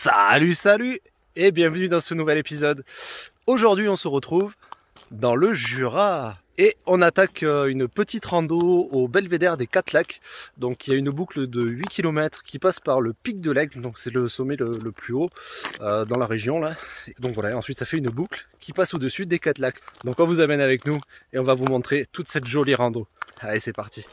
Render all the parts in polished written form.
Salut et bienvenue dans ce nouvel épisode. Aujourd'hui on se retrouve dans le Jura et on attaque une petite rando au belvédère des 4 lacs. Donc il y a une boucle de 8 km qui passe par le pic de l'Aigle, donc c'est le sommet le plus haut dans la région là. Donc voilà, ensuite ça fait une boucle qui passe au-dessus des 4 lacs. Donc on vous amène avec nous et on va vous montrer toute cette jolie rando. Allez, c'est parti.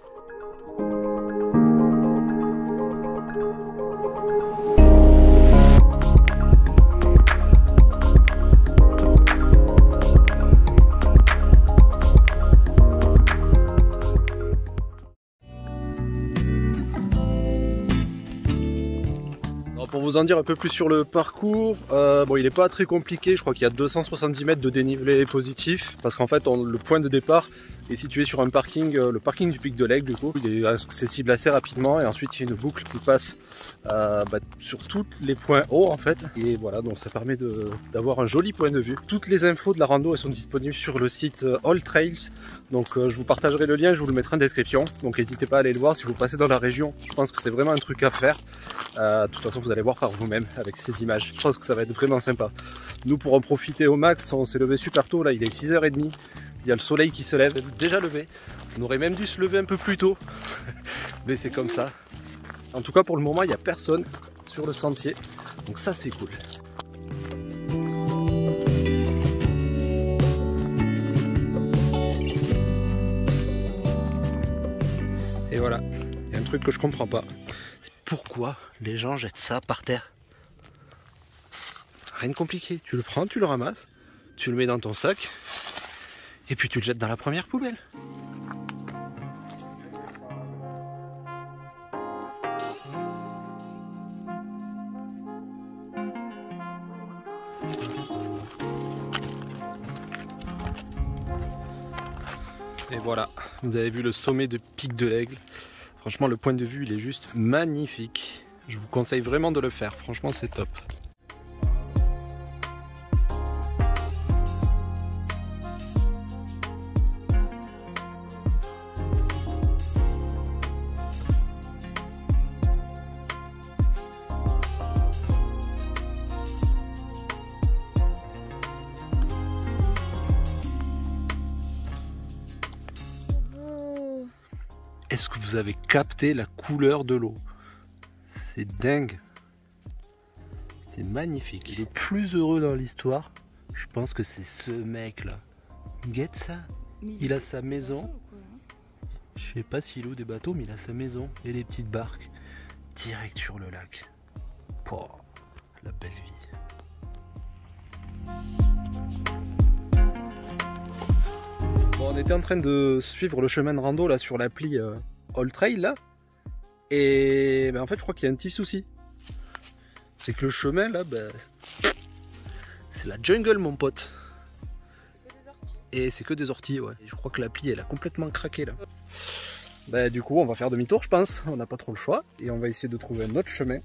Pour vous en dire un peu plus sur le parcours, bon, il n'est pas très compliqué, je crois qu'il y a 270 mètres de dénivelé positif, parce qu'en fait le point de départ est situé sur un parking, le parking du pic de l'Aigle du coup. Il est accessible assez rapidement et ensuite il y a une boucle qui passe sur tous les points hauts en fait. Et voilà, donc ça permet d'avoir un joli point de vue. Toutes les infos de la rando elles sont disponibles sur le site All Trails, donc je vous partagerai le lien, je vous le mettrai en description. Donc n'hésitez pas à aller le voir si vous passez dans la région, je pense que c'est vraiment un truc à faire. De toute façon vous allez voir par vous-même avec ces images, je pense que ça va être vraiment sympa. Nous pour en profiter au max, on s'est levé super tôt, là il est 6h30. Il y a le soleil qui se lève, déjà levé. On aurait même dû se lever un peu plus tôt, mais c'est comme ça. En tout cas pour le moment il n'y a personne sur le sentier, donc ça c'est cool. Et voilà, il y a un truc que je comprends pas. C'est pourquoi les gens jettent ça par terre. Rien de compliqué, tu le prends, tu le ramasses, tu le mets dans ton sac. Et puis tu le jettes dans la première poubelle. Et voilà, vous avez vu le sommet de pic de l'Aigle. Franchement, le point de vue, il est juste magnifique. Je vous conseille vraiment de le faire, franchement c'est top. Est-ce que vous avez capté la couleur de l'eau? C'est dingue. C'est magnifique. Le plus heureux dans l'histoire, je pense que c'est ce mec là. Get ça. Il a sa maison. Je sais pas s'il loue des bateaux, mais il a sa maison et des petites barques. Direct sur le lac. Oh, la belle vie. Bon, on était en train de suivre le chemin de rando là sur l'appli All Trail là, et en fait je crois qu'il y a un petit souci. C'est que le chemin là, c'est la jungle mon pote. Et c'est que des orties, ouais. Et je crois que l'appli elle a complètement craqué là. Du coup on va faire demi-tour je pense, on n'a pas trop le choix, et on va essayer de trouver un autre chemin.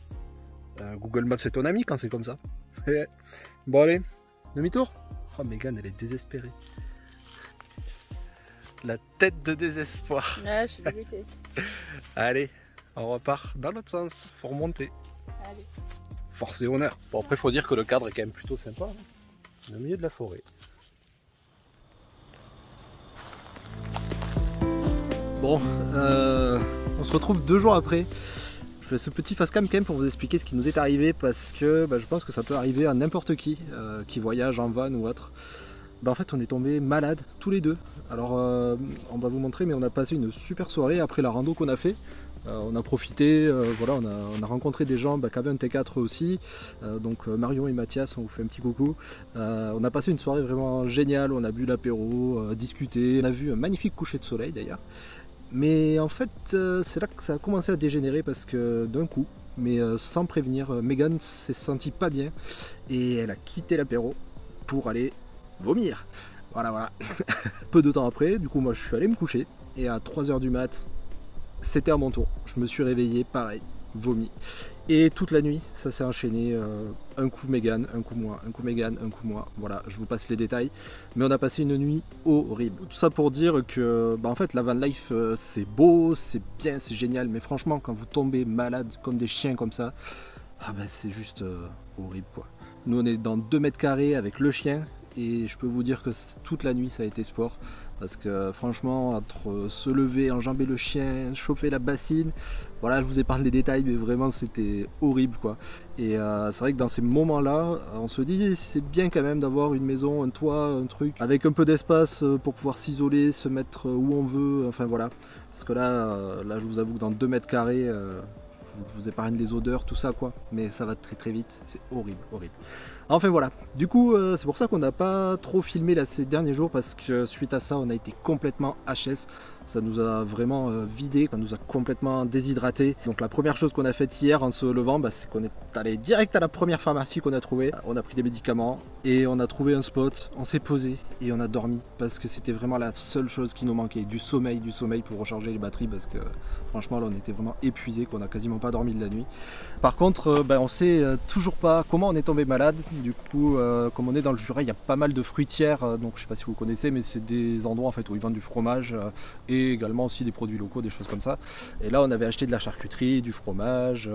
Google Maps c'est ton ami quand c'est comme ça. Bon allez, demi-tour. Oh Megan elle est désespérée. La tête de désespoir. Ouais, je suis dégoûtée. Allez, on repart dans l'autre sens, faut remonter. Allez. Force et honneur. Bon après faut dire que le cadre est quand même plutôt sympa. Hein, au milieu de la forêt. Bon, on se retrouve 2 jours après. Je fais ce petit face cam quand même pour vous expliquer ce qui nous est arrivé, parce que je pense que ça peut arriver à n'importe qui voyage en van ou autre. En fait on est tombés malades tous les deux. Alors on va vous montrer, mais on a passé une super soirée après la rando qu'on a fait. On a profité, voilà, on a rencontré des gens qui avaient un T4 aussi. Donc Marion et Mathias, on vous fait un petit coucou. On a passé une soirée vraiment géniale, on a bu l'apéro, discuté. On a vu un magnifique coucher de soleil d'ailleurs. Mais en fait c'est là que ça a commencé à dégénérer, parce que d'un coup, mais sans prévenir, Megan s'est sentie pas bien et elle a quitté l'apéro pour aller vomir. Voilà. Peu de temps après, du coup moi je suis allé me coucher, et à 3h du mat, c'était à mon tour. Je me suis réveillé, pareil, vomi. Et toute la nuit, ça s'est enchaîné, un coup Megan, un coup moi, un coup Megan, un coup moi. Voilà, je vous passe les détails. Mais on a passé une nuit horrible. Tout ça pour dire que, en fait, la van life, c'est beau, c'est bien, c'est génial. Mais franchement, quand vous tombez malade comme des chiens comme ça, ah ben c'est juste horrible quoi. Nous on est dans 2 mètres carrés avec le chien et je peux vous dire que toute la nuit ça a été sport. Parce que franchement, entre se lever, enjamber le chien, chauffer la bassine, voilà, je vous épargne les détails, mais vraiment c'était horrible quoi. Et c'est vrai que dans ces moments-là, on se dit c'est bien quand même d'avoir une maison, un toit, un truc, avec un peu d'espace pour pouvoir s'isoler, se mettre où on veut, enfin voilà. Parce que là je vous avoue que dans 2 mètres carrés, je vous épargne les odeurs, tout ça quoi. Mais ça va très très vite, c'est horrible, horrible. Enfin voilà, du coup c'est pour ça qu'on n'a pas trop filmé là, ces derniers jours parce que suite à ça on a été complètement HS, ça nous a vraiment vidé, ça nous a complètement déshydraté. Donc la première chose qu'on a faite hier en se levant, bah, c'est qu'on est allé direct à la première pharmacie qu'on a trouvée, on a pris des médicaments et on a trouvé un spot, on s'est posé et on a dormi parce que c'était vraiment la seule chose qui nous manquait, du sommeil pour recharger les batteries parce que franchement là on était vraiment épuisés, qu'on a quasiment pas dormi de la nuit. Par contre bah, on sait toujours pas comment on est tombé malade. Du coup, comme on est dans le Jura, il y a pas mal de fruitières, donc je sais pas si vous connaissez, mais c'est des endroits en fait où ils vendent du fromage et également aussi des produits locaux, des choses comme ça. Et là, on avait acheté de la charcuterie, du fromage,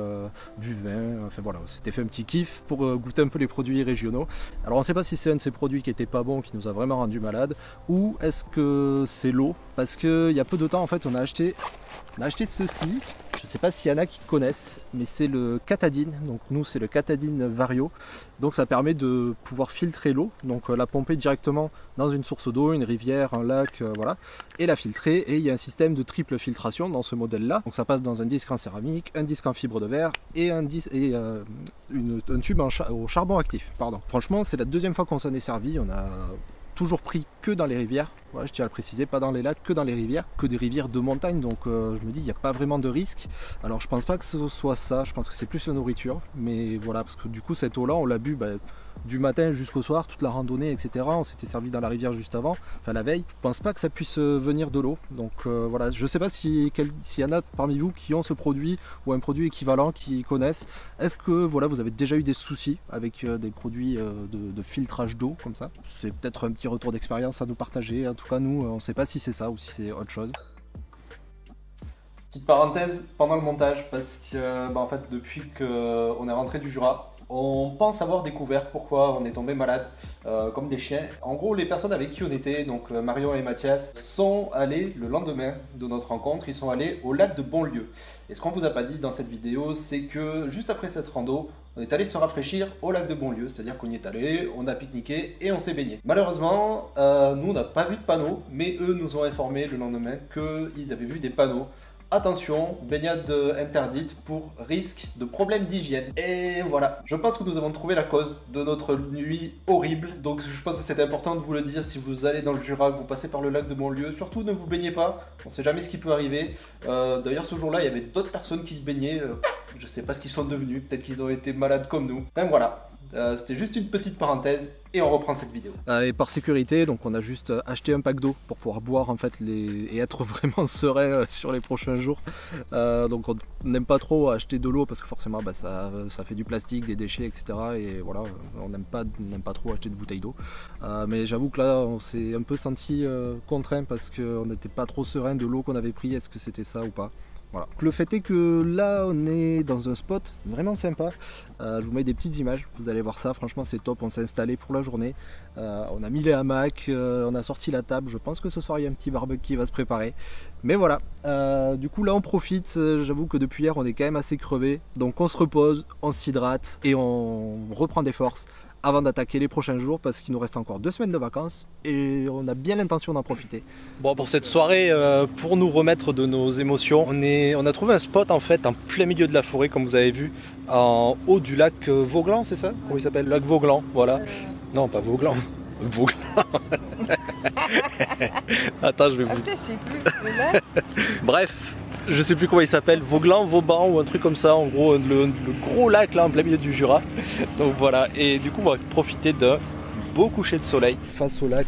du vin, enfin voilà, on s'était fait un petit kiff pour goûter un peu les produits régionaux. Alors on ne sait pas si c'est un de ces produits qui était pas bon, qui nous a vraiment rendu malade, ou est-ce que c'est l'eau, parce qu'il y a peu de temps en fait, on a acheté ceci. Je ne sais pas s'il y en a qui connaissent, mais c'est le Katadyn. Donc nous c'est le Katadyn Vario. Donc ça permet de pouvoir filtrer l'eau, donc la pomper directement dans une source d'eau, une rivière, un lac, voilà, et la filtrer. Et il y a un système de triple filtration dans ce modèle-là. Donc ça passe dans un disque en céramique, un disque en fibre de verre et un tube au charbon actif. Pardon. Franchement c'est la deuxième fois qu'on s'en est servi. On a toujours pris que dans les rivières, ouais, je tiens à le préciser, pas dans les lacs, que dans les rivières, que des rivières de montagne, donc je me dis il n'y a pas vraiment de risque. Alors je pense pas que ce soit ça, je pense que c'est plus la nourriture, mais voilà, parce que du coup cette eau là on l'a bu du matin jusqu'au soir, toute la randonnée, etc. On s'était servi dans la rivière juste avant, enfin la veille. Je pense pas que ça puisse venir de l'eau, donc voilà, je sais pas s'il y en a parmi vous qui ont ce produit ou un produit équivalent, qui connaissent. Est-ce que voilà, vous avez déjà eu des soucis avec des produits de filtrage d'eau comme ça? C'est peut-être un petit retour d'expérience à nous partager. En tout cas nous on sait pas si c'est ça ou si c'est autre chose. Petite parenthèse pendant le montage, parce que en fait depuis qu'on est rentré du Jura, on pense avoir découvert pourquoi on est tombé malade comme des chiens. En gros, les personnes avec qui on était, donc Marion et Mathias, sont allés le lendemain de notre rencontre, ils sont allés au lac de Bonlieu. Et ce qu'on vous a pas dit dans cette vidéo, c'est que juste après cette rando, on est allé se rafraîchir au lac de Bonlieu, c'est-à-dire qu'on y est allé, on a pique-niqué et on s'est baigné. Malheureusement, nous on n'a pas vu de panneau, mais eux nous ont informé le lendemain qu'ils avaient vu des panneaux. Attention, baignade interdite pour risque de problème d'hygiène. Et voilà, je pense que nous avons trouvé la cause de notre nuit horrible. Donc je pense que c'est important de vous le dire, si vous allez dans le Jura, que vous passez par le lac de Bonlieu, surtout ne vous baignez pas, on sait jamais ce qui peut arriver. D'ailleurs ce jour-là, il y avait d'autres personnes qui se baignaient, je sais pas ce qu'ils sont devenus, peut-être qu'ils ont été malades comme nous. Ben voilà. C'était juste une petite parenthèse et on reprend cette vidéo. Et par sécurité, donc on a juste acheté un pack d'eau pour pouvoir boire en fait et être vraiment serein sur les prochains jours. Donc on n'aime pas trop acheter de l'eau parce que forcément ça fait du plastique, des déchets, etc. Et voilà, on n'aime pas trop acheter de bouteilles d'eau. Mais j'avoue que là on s'est un peu senti contraint parce qu'on n'était pas trop serein de l'eau qu'on avait pris. Est-ce que c'était ça ou pas? Voilà. Le fait est que là on est dans un spot vraiment sympa, je vous mets des petites images, vous allez voir ça, franchement c'est top, on s'est installé pour la journée, on a mis les hamacs, on a sorti la table, je pense que ce soir il y a un petit barbecue qui va se préparer, mais voilà, du coup là on profite, j'avoue que depuis hier on est quand même assez crevé, donc on se repose, on s'hydrate et on reprend des forces avant d'attaquer les prochains jours parce qu'il nous reste encore 2 semaines de vacances et on a bien l'intention d'en profiter. Bon, pour cette soirée, pour nous remettre de nos émotions, on a trouvé un spot en fait en plein milieu de la forêt comme vous avez vu, en haut du lac Vauglan, c'est ça? Comment il s'appelle? Lac Vauglan, voilà. Non, pas Vauglan. Vauglan. Attends, je vais vous... je sais plus. Bref. Je sais plus comment il s'appelle, Vauglan, Vauban ou un truc comme ça, en gros le gros lac là en plein milieu du Jura. Donc voilà, et du coup on va profiter d'un beau coucher de soleil face au lac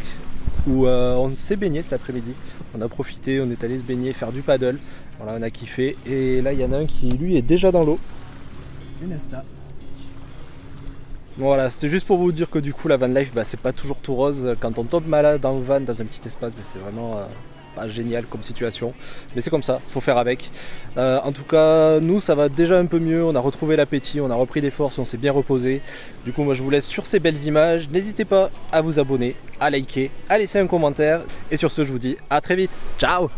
où on s'est baigné cet après-midi. On a profité, on est allé se baigner, faire du paddle, voilà, on a kiffé. Et là il y en a un qui lui est déjà dans l'eau, c'est Nesta. Bon, voilà, c'était juste pour vous dire que du coup la van life c'est pas toujours tout rose. Quand on tombe malade dans le van, dans un petit espace, c'est vraiment pas génial comme situation, mais c'est comme ça, faut faire avec. En tout cas, nous ça va déjà un peu mieux, on a retrouvé l'appétit, on a repris des forces, on s'est bien reposé. Du coup moi je vous laisse sur ces belles images, n'hésitez pas à vous abonner, à liker, à laisser un commentaire, et sur ce je vous dis à très vite, ciao.